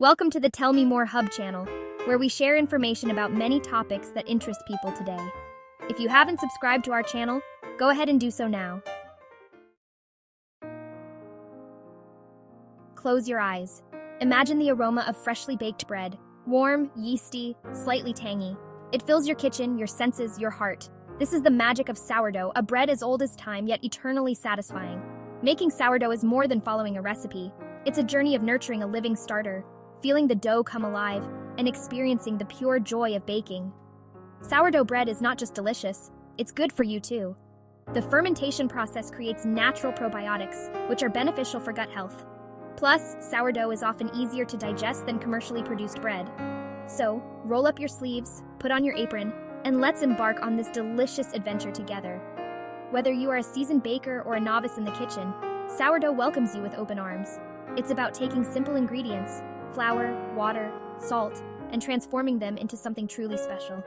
Welcome to the Tell Me More Hub channel, where we share information about many topics that interest people today. If you haven't subscribed to our channel, go ahead and do so now. Close your eyes. Imagine the aroma of freshly baked bread, warm, yeasty, slightly tangy. It fills your kitchen, your senses, your heart. This is the magic of sourdough, a bread as old as time yet eternally satisfying. Making sourdough is more than following a recipe. It's a journey of nurturing a living starter, feeling the dough come alive, and experiencing the pure joy of baking. Sourdough bread is not just delicious, it's good for you too. The fermentation process creates natural probiotics, which are beneficial for gut health. Plus, sourdough is often easier to digest than commercially produced bread. So, roll up your sleeves, put on your apron, and let's embark on this delicious adventure together. Whether you are a seasoned baker or a novice in the kitchen, sourdough welcomes you with open arms. It's about taking simple ingredients, flour, water, salt, and transforming them into something truly special.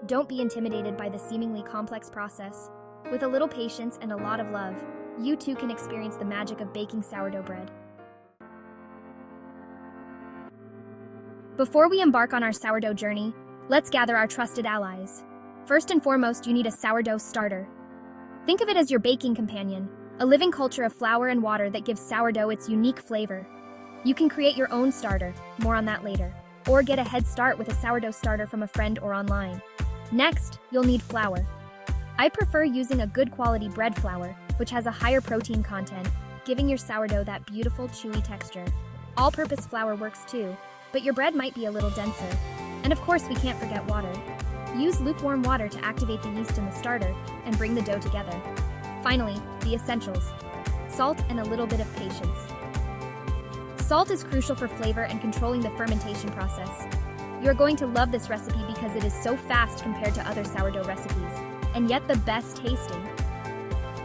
Don't be intimidated by the seemingly complex process. With a little patience and a lot of love, you too can experience the magic of baking sourdough bread. Before we embark on our sourdough journey, let's gather our trusted allies. First and foremost, you need a sourdough starter. Think of it as your baking companion, a living culture of flour and water that gives sourdough its unique flavor. You can create your own starter, more on that later, or get a head start with a sourdough starter from a friend or online. Next, you'll need flour. I prefer using a good quality bread flour, which has a higher protein content, giving your sourdough that beautiful, chewy texture. All-purpose flour works too, but your bread might be a little denser. And of course, we can't forget water. Use lukewarm water to activate the yeast in the starter and bring the dough together. Finally, the essentials: salt and a little bit of patience. Salt is crucial for flavor and controlling the fermentation process. You're going to love this recipe because it is so fast compared to other sourdough recipes, and yet the best tasting.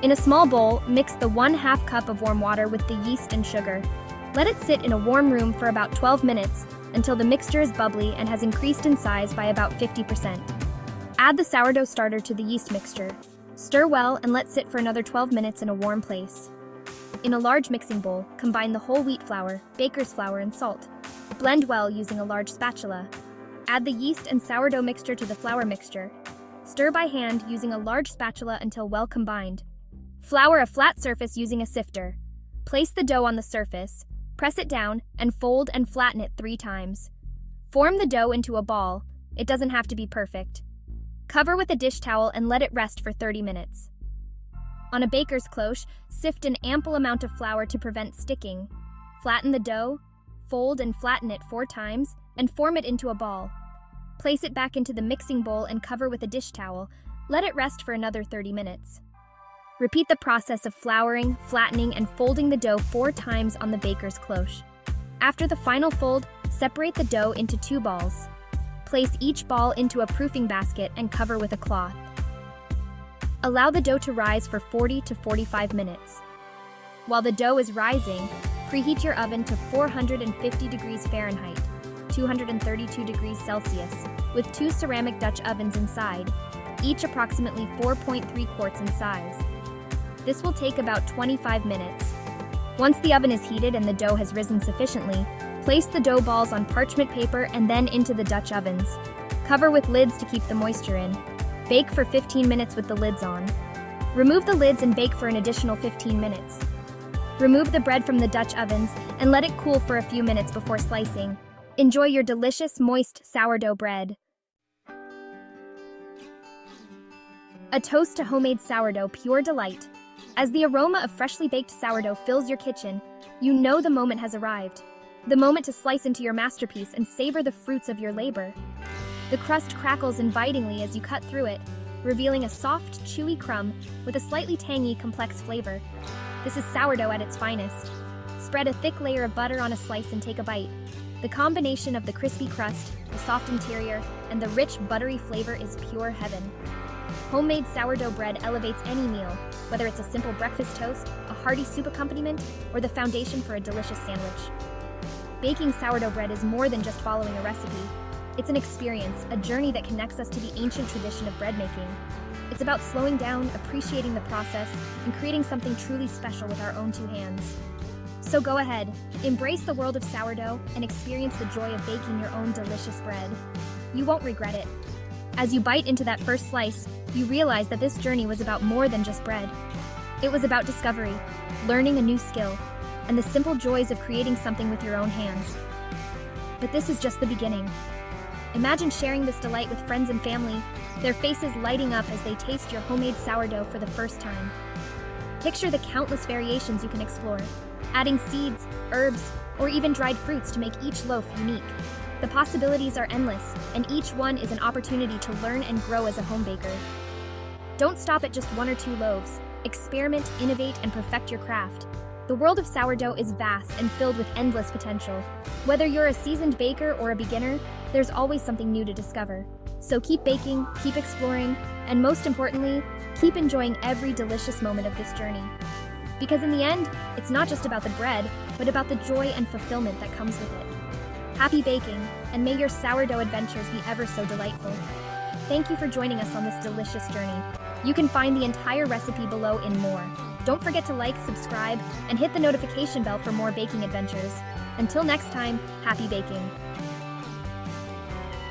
In a small bowl, mix the 1/2 cup of warm water with the yeast and sugar. Let it sit in a warm room for about 12 minutes until the mixture is bubbly and has increased in size by about 50%. Add the sourdough starter to the yeast mixture. Stir well and let sit for another 12 minutes in a warm place. In a large mixing bowl, combine the whole wheat flour, baker's flour, and salt. Blend well using a large spatula. Add the yeast and sourdough mixture to the flour mixture. Stir by hand using a large spatula until well combined. Flour a flat surface using a sifter. Place the dough on the surface, press it down, and fold and flatten it 3 times. Form the dough into a ball. It doesn't have to be perfect. Cover with a dish towel and let it rest for 30 minutes. On a baker's cloche, sift an ample amount of flour to prevent sticking. Flatten the dough, fold and flatten it 4 times, and form it into a ball. Place it back into the mixing bowl and cover with a dish towel. Let it rest for another 30 minutes. Repeat the process of flouring, flattening, and folding the dough 4 times on the baker's cloche. After the final fold, separate the dough into 2 balls. Place each ball into a proofing basket and cover with a cloth. Allow the dough to rise for 40 to 45 minutes. While the dough is rising, preheat your oven to 450 degrees Fahrenheit, 232 degrees Celsius, with 2 ceramic Dutch ovens inside, each approximately 4.3 quarts in size. This will take about 25 minutes. Once the oven is heated and the dough has risen sufficiently, place the dough balls on parchment paper and then into the Dutch ovens. Cover with lids to keep the moisture in. Bake for 15 minutes with the lids on. Remove the lids and bake for an additional 15 minutes. Remove the bread from the Dutch ovens and let it cool for a few minutes before slicing. Enjoy your delicious, moist sourdough bread. A toast to homemade sourdough, pure delight. As the aroma of freshly baked sourdough fills your kitchen, you know the moment has arrived. The moment to slice into your masterpiece and savor the fruits of your labor. The crust crackles invitingly as you cut through it, revealing a soft, chewy crumb with a slightly tangy, complex flavor. This is sourdough at its finest. Spread a thick layer of butter on a slice and take a bite. The combination of the crispy crust, the soft interior, and the rich, buttery flavor is pure heaven. Homemade sourdough bread elevates any meal, whether it's a simple breakfast toast, a hearty soup accompaniment, or the foundation for a delicious sandwich. Baking sourdough bread is more than just following a recipe. It's an experience, a journey that connects us to the ancient tradition of bread making. It's about slowing down, appreciating the process, and creating something truly special with our own 2 hands. So go ahead, embrace the world of sourdough and experience the joy of baking your own delicious bread. You won't regret it. As you bite into that first slice, you realize that this journey was about more than just bread. It was about discovery, learning a new skill, and the simple joys of creating something with your own hands. But this is just the beginning. Imagine sharing this delight with friends and family, their faces lighting up as they taste your homemade sourdough for the first time. Picture the countless variations you can explore, adding seeds, herbs, or even dried fruits to make each loaf unique. The possibilities are endless, and each one is an opportunity to learn and grow as a home baker. Don't stop at just 1 or 2 loaves. Experiment, innovate, and perfect your craft. The world of sourdough is vast and filled with endless potential. Whether you're a seasoned baker or a beginner, there's always something new to discover. So keep baking, keep exploring, and most importantly, keep enjoying every delicious moment of this journey. Because in the end, it's not just about the bread, but about the joy and fulfillment that comes with it. Happy baking, and may your sourdough adventures be ever so delightful. Thank you for joining us on this delicious journey. You can find the entire recipe below in more. Don't forget to like, subscribe, and hit the notification bell for more baking adventures. Until next time, happy baking!